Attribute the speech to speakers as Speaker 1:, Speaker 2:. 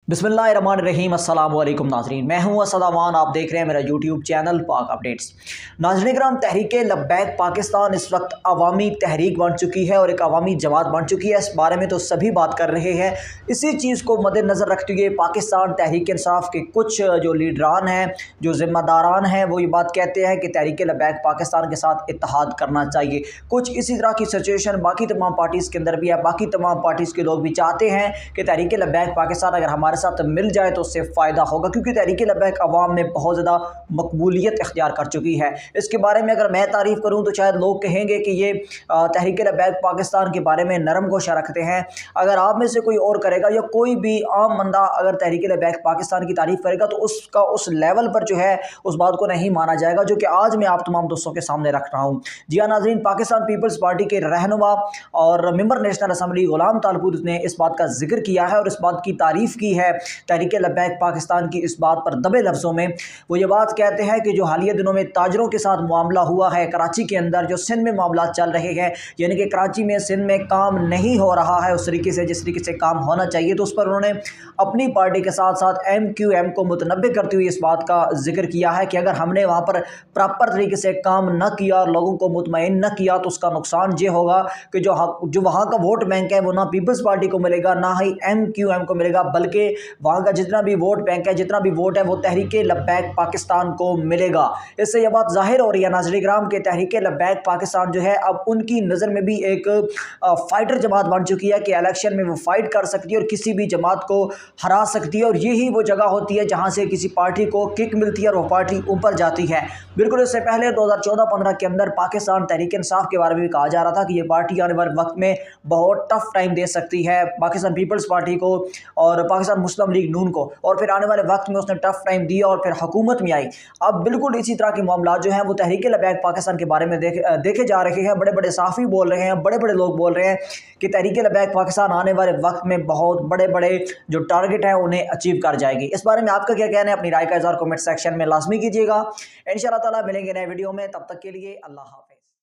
Speaker 1: बिस्मिल्लाहिर्रहमानिर्रहीम अस्सलाम वालेकुम नाज़रीन, मैं हूं असद अमान। आप देख रहे हैं मेरा यूट्यूब चैनल पाक अपडेट्स। नाज़रीन कराम, तहरीक लब्बैक पाकिस्तान इस वक्त अवामी तहरीक बन चुकी है और एक अवामी जमात बन चुकी है। इस बारे में तो सभी बात कर रहे हैं। इसी चीज़ को मद्देनज़र रखते हुए पाकिस्तान तहरीक इंसाफ के कुछ जो लीडरान हैं, जो ज़िम्मेदारान हैं, वो ये बात कहते हैं कि तहरीक लब्बैक पाकिस्तान के साथ इत्तेहाद करना चाहिए। कुछ इसी तरह की सिचुएशन बाकी तमाम पार्टीज़ के अंदर भी है। बाकी तमाम पार्टीज़ के लोग भी चाहते हैं कि तहरीक लब्बैक पाकिस्तान अगर हमारे साथ मिल जाए तो उससे फ़ायदा होगा, क्योंकि तहरीक लब्बैक अवाम में बहुत ज़्यादा मकबूलियत इख्तियार कर चुकी है। इसके बारे में अगर मैं तारीफ़ करूँ तो शायद लोग कहेंगे कि ये तहरीक लब्बैक पाकिस्तान के बारे में नरम गोशा रखते हैं। अगर आप में से कोई और करेगा या कोई भी आम बंदा अगर तहरीक लब्बैक पाकिस्तान की तारीफ़ करेगा तो उसका उस लेवल पर जो है उस बात को नहीं माना जाएगा, जो कि आज मैं आप तमाम दोस्तों के सामने रख रहा हूँ। जी हाँ नाज़रीन, पाकिस्तान पीपल्स पार्टी के रहनुमा और मेंबर नेशनल असम्बली गुलाम तालपुर ने इस बात का जिक्र किया है और इस बात की तारीफ़ की है तहरीक लब्बैक पाकिस्तान की। इस बात पर दबे लफ्ज़ों में वो ये बात कहते हैं कि जो हालिया दिनों में ताजरों के साथ मामला हुआ है कराची के अंदर, जो सिंध में मामला चल रहे हैं, यानी कि कराची में सिंध में काम नहीं हो रहा है उस तरीके से जिस तरीके से काम होना चाहिए, तो उस पर उन्होंने अपनी पार्टी के साथ साथ MQM को मुतनब्बे करते हुए इस बात का जिक्र किया है कि अगर हमने वहाँ पर प्रॉपर तरीके से काम न किया और लोगों को मुतमईन न किया तो उसका नुकसान ये होगा कि जो वहाँ का वोट बैंक है वो ना पीपल्स पार्टी को मिलेगा ना ही MQM को मिलेगा, बल्कि वहाँ का जितना भी वोट बैंक है, जितना भी वोट है वो तहरीक लब्बैक पाकिस्तान को मिलेगा। इससे यह बात जाहिर हो रही है नाज़रीन किराम कि तहरीक लब्बैक पाकिस्तान जो है अब उनकी नज़र में भी एक फाइटर जमात बन चुकी है कि इलेक्शन में वो फाइट कर सकती है और किसी भी जमात को हरा सकती है, और यही वो जगह होती है जहाँ से किसी पार्टी को किक मिलती है और वो पार्टी ऊपर जाती है। बिल्कुल इससे पहले 2014-15 के अंदर पाकिस्तान तहरीक इंसाफ के बारे में भी कहा जा रहा था कि ये पार्टी आने वाले वक्त में बहुत टफ टाइम दे सकती है पाकिस्तान पीपल्स पार्टी को और पाकिस्तान मुस्लिम लीग नून को, और फिर आने वाले वक्त में उसने टफ टाइम दिया और फिर हुकूमत में आई। अब बिल्कुल इसी तरह के मामला जो हैं वो तहरीक लब्बैक पाकिस्तान के बारे में देखे जा रहे हैं। बड़े बड़े सहाफ़ी बोल रहे हैं, बड़े बड़े लोग बोल रहे हैं कि तहरीक लब्बैक पाकिस्तान आने वाले वक्त में बहुत बड़े बड़े जो टारगेट हैं उन्हें अचीव कर जाएगी। इस बारे में आपका क्या कहना है? अपनी राय का इज़हार कमेंट सेक्शन में लाजमी कीजिएगा। इंशाअल्लाह ताला मिलेंगे नए वीडियो में, तब तक के लिए अल्लाह हाफ़िज़।